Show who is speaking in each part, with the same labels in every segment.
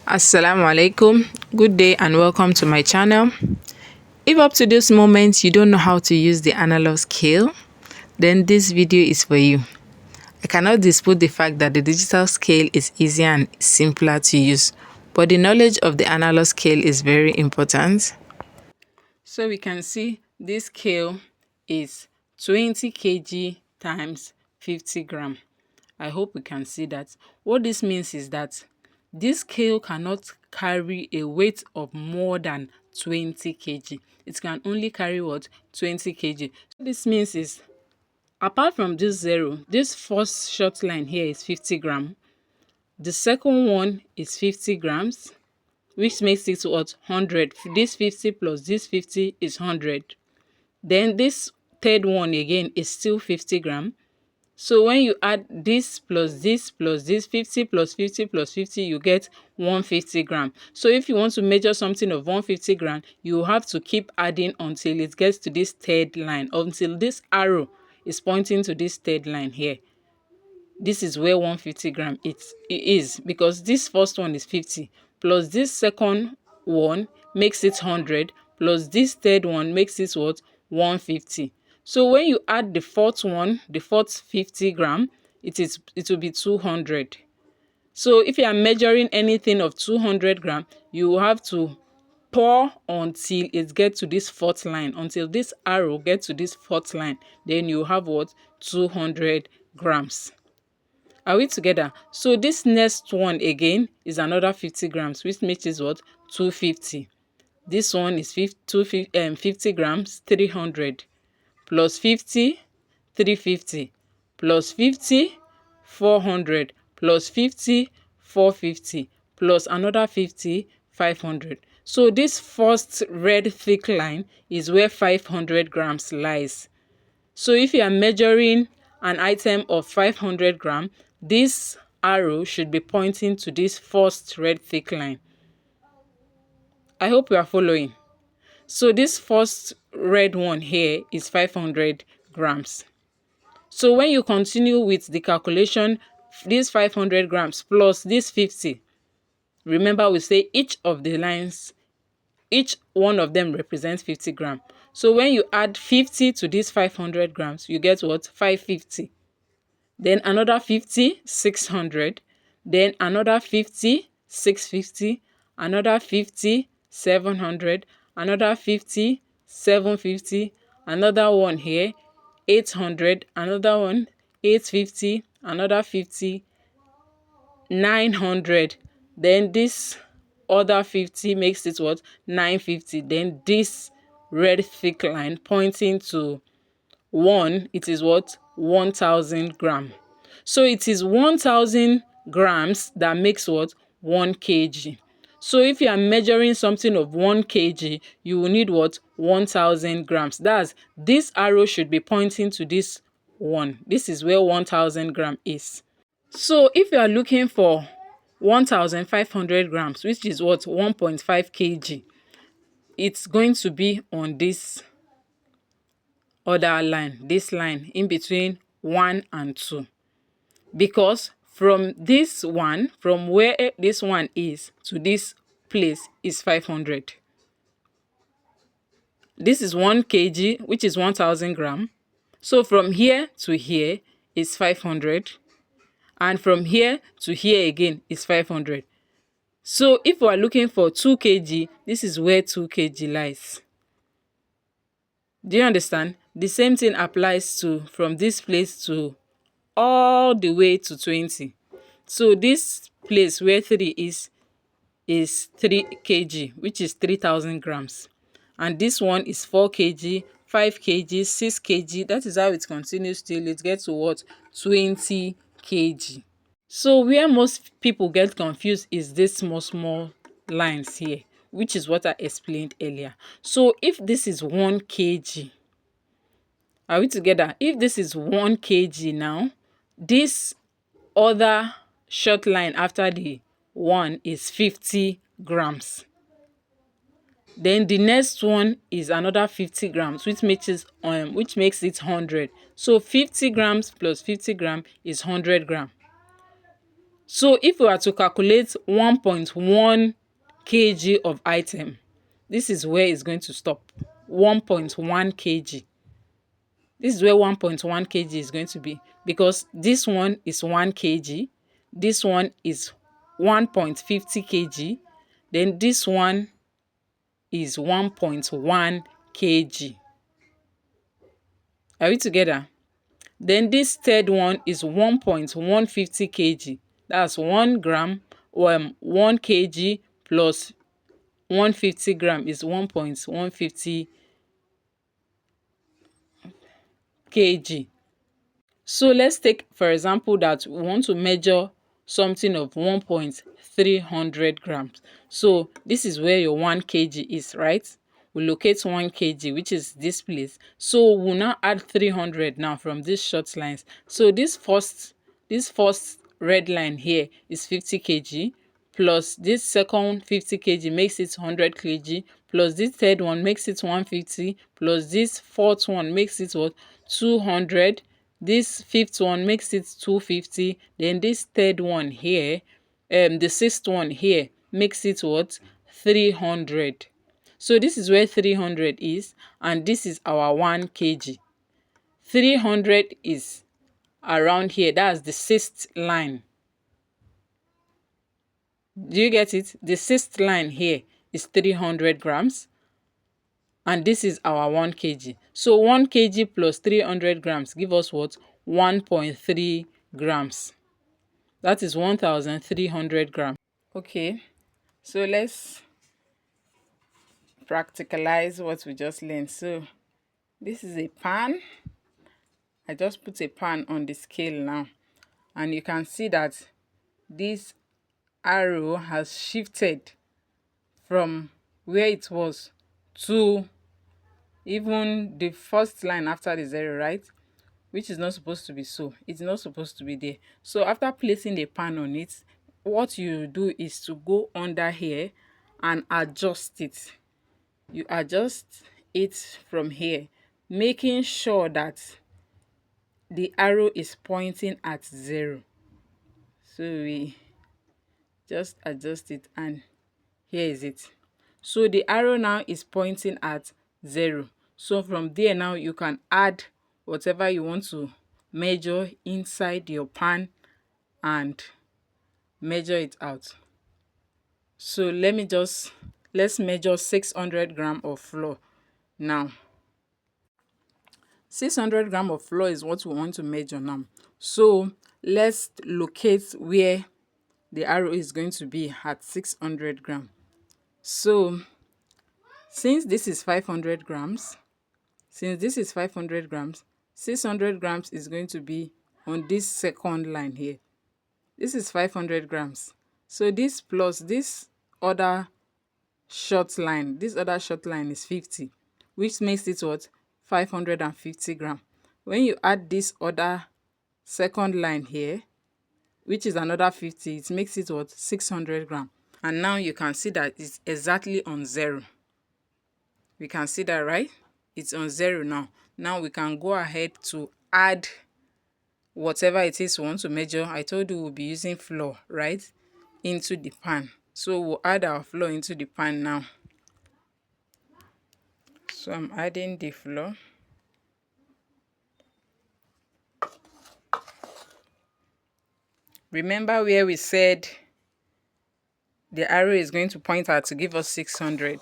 Speaker 1: Assalamu alaikum. Good day and welcome to my channel. If up to this moment you don't know how to use the analog scale, then this video is for you. I cannot dispute the fact that the digital scale is easier and simpler to use, but the knowledge of the analog scale is very important. So we can see this scale is 20 kg times 50 gram. I hope we can see that. What this means is that this scale cannot carry a weight of more than 20 kg. It can only carry what? 20 kg. So this means is, apart from this zero, this first short line here is 50 gram. The second one is 50 grams, which makes it what? 100. This 50 plus this 50 is 100. Then this third one again is still 50 gram. So when you add this plus this plus this, 50 plus 50 plus 50, you get 150 gram. So if you want to measure something of 150 gram, you have to keep adding until it gets to this third line, until this arrow is pointing to this third line here. This is where 150 gram it is, because this first one is 50 plus this second one makes it 100 plus this third one makes it what? 150. So when you add the fourth one, the fourth 50 gram, it will be 200. So if you are measuring anything of 200 gram, you will have to pour until it gets to this fourth line, until this arrow gets to this fourth line. Then you have what? 200 grams. Are we together? So this next one again is another 50 grams, which makes it what? 250. This one is 50 grams, 300, plus 50, 350, plus 50, 400, plus 50, 450, plus another 50, 500. So this first red thick line is where 500 grams lies. So if you are measuring an item of 500 gram, this arrow should be pointing to this first red thick line. I hope you are following. So this first red one here is 500 grams. So when you continue with the calculation, this 500 grams plus this 50, remember we say each of the lines, each one of them represents 50 grams. So when you add 50 to this 500 grams, you get what? 550. Then another 50, 600. Then another 50, 650. Another 50, 700. Another 50, 750. Another one here, 800. Another one, 850. Another 50, 900. Then this other 50 makes it what? 950. Then this red thick line pointing to 1, it is what? 1000 gram. So it is 1000 grams that makes what? 1 kg. So if you are measuring something of 1 kg, you will need what? 1000 grams. That's, this arrow should be pointing to this one. This is where 1000 gram is. So if you are looking for 1500 grams, which is what? 1.5 kg, it's going to be on this other line, this line in between 1 and 2, because from this one, from where this one is to this place is 500. This is 1 kg, which is 1000 gram. So from here to here is 500, and from here to here again is 500. So if we are looking for 2 kg, this is where 2 kg lies. Do you understand? The same thing applies to from this place to all the way to 20. So this place where 3 is 3 kg, which is 3000 grams. And this one is 4 kg, 5 kg, 6 kg. That is how it continues till it gets to what? 20 kg. So where most people get confused is this small lines here, which is what I explained earlier. So if this is 1 kg, are we together? If this is 1 kg now, this other short line after the 1 is 50 grams. Then the next one is another 50 grams, which makes it 100. So 50 grams plus 50 gram is 100 gram. So if we are to calculate 1.1 kg of item, this is where it's going to stop. 1.1 kg. This is where 1.1 kg is going to be, because this one is 1 kg, this one is 1.50 kg, then this one is 1.1 kg. Are we together? Then this third one is 1.150 kg. That's 1 gram, 1 kg plus 150 gram is 1.150 kg. So let's take, for example, that we want to measure something of 1.300 grams. So this is where your 1 kg is, right? We locate 1 kg, which is this place. So we'll now add 300 now from these short lines. So this first red line here is 50 kg, plus this second 50 kg makes it 100 kg, plus this third one makes it 150, plus this fourth one makes it what? 200. This fifth one makes it 250. Then this third one here, the sixth one here makes it what? 300. So this is where 300 is, and this is our 1 kg. 300 is around here. That's the sixth line. Do you get it? The sixth line here is 300 grams. And this is our 1 kg. So 1 kg plus 300 grams give us what? 1.3 grams. That is 1,300 grams. Okay, so let's practicalize what we just learned. So this is a pan. I just put a pan on the scale now. And you can see that this arrow has shifted from where it was to even the first line after the zero, right? Which is not supposed to be so. It's not supposed to be there. So after placing the pan on it, what you do is to go under here and adjust it. You adjust it from here, making sure that the arrow is pointing at 0. So we just adjust it, and here is it. So the arrow now is pointing at 0. So from there now you can add whatever you want to measure inside your pan and measure it out. So let's measure 600 gram of flour now. 600 gram of flour is what we want to measure now. So let's locate where the arrow is going to be at 600 gram. So since this is 500 grams, 600 grams is going to be on this second line here. This is 500 grams. So this plus this other short line, is 50, which makes it what? 550 gram. When you add this other second line here, which is another 50, it makes it what? 600 gram. And now you can see that it's exactly on 0. We can see that, right? It's on 0 now. Now we can go ahead to add whatever it is we want to measure. I told you we'll be using flour, right, into the pan. So we'll add our flour into the pan now. So I'm adding the flour. Remember where we said the arrow is going to point out to give us 600.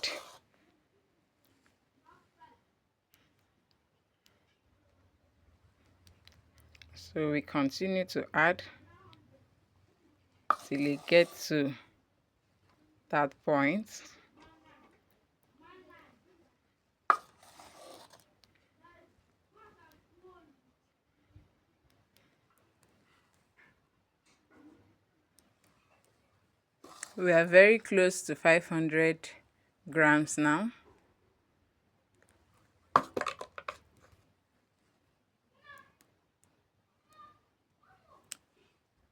Speaker 1: So we continue to add till we get to that point. We are very close to 500 grams now.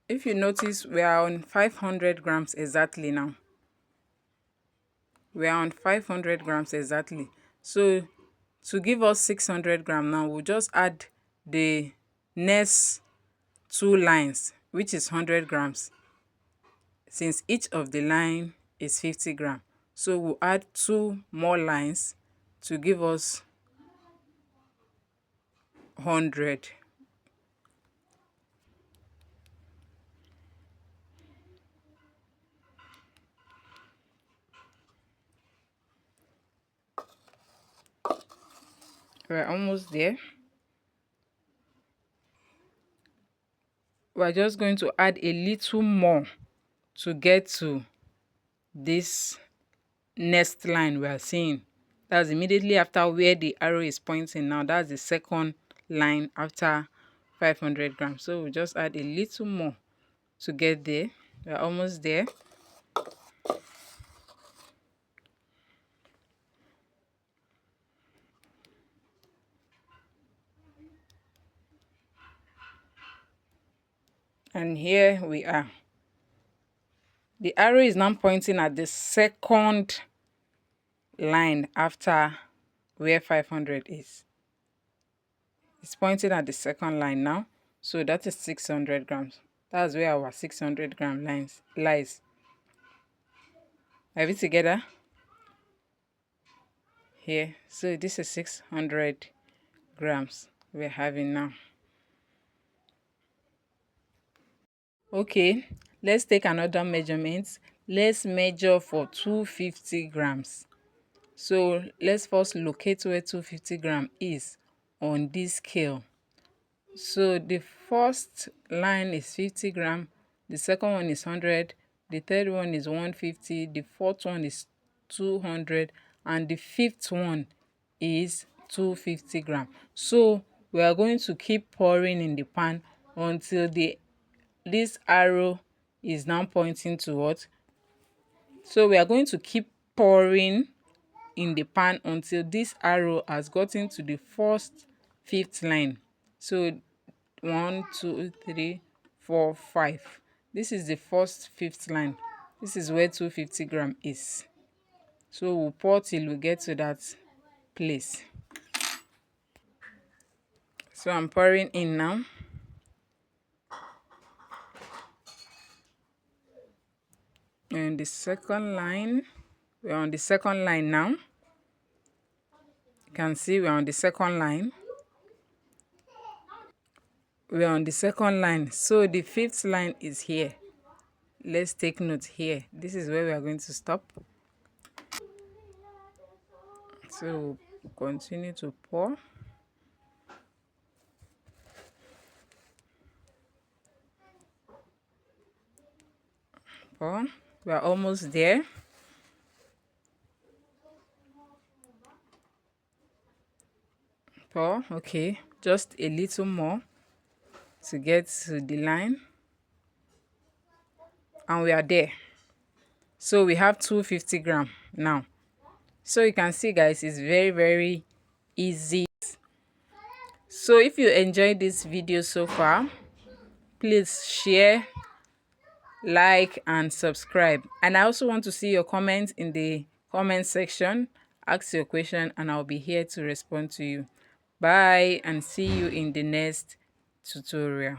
Speaker 1: If you notice, we are on 500 grams exactly now. We are on 500 grams exactly. So to give us 600 grams now, we'll just add the next 2 lines, which is 100 grams. since each of the line is 50 gram, so we'll add 2 more lines to give us 100. We're almost there. We're just going to add a little more to get to this next line we are seeing. That's immediately after where the arrow is pointing now. That's the second line after 500 grams. So we'll just add a little more to get there. We're almost there. And here we are. The arrow is now pointing at the second line after where 500 is. It's pointing at the second line now. So that is 600 grams. That's where our 600 gram lines lies. Are we together? Here. So this is 600 grams we're having now. Okay, let's take another measurement. Let's measure for 250 grams. So let's first locate where 250 gram is on this scale. So the first line is 50 gram, the second one is 100, the third one is 150, the fourth one is 200, and the fifth one is 250 gram. So we are going to keep pouring in the pan until this arrow is now pointing to what? So we are going to keep pouring in the pan until this arrow has gotten to the first fifth line. So 1, 2, 3, 4, 5. This is the first fifth line. This is where 250 gram is. So we'll pour till we get to that place. So I'm pouring in now. And the second line, we're on the second line now. You can see we're on the second line. We're on the second line. So the fifth line is here. Let's take note here. This is where we are going to stop. So we'll continue to pour. Pour. We are almost there. Pour. Okay, just a little more to get to the line. And we are there. So we have 250 gram now. So you can see, guys, it's very easy. So if you enjoyed this video so far, please share, like, and subscribe. And I also want to see your comments in the comment section. Ask your question and I'll be here to respond to you. Bye, and see you in the next tutorial.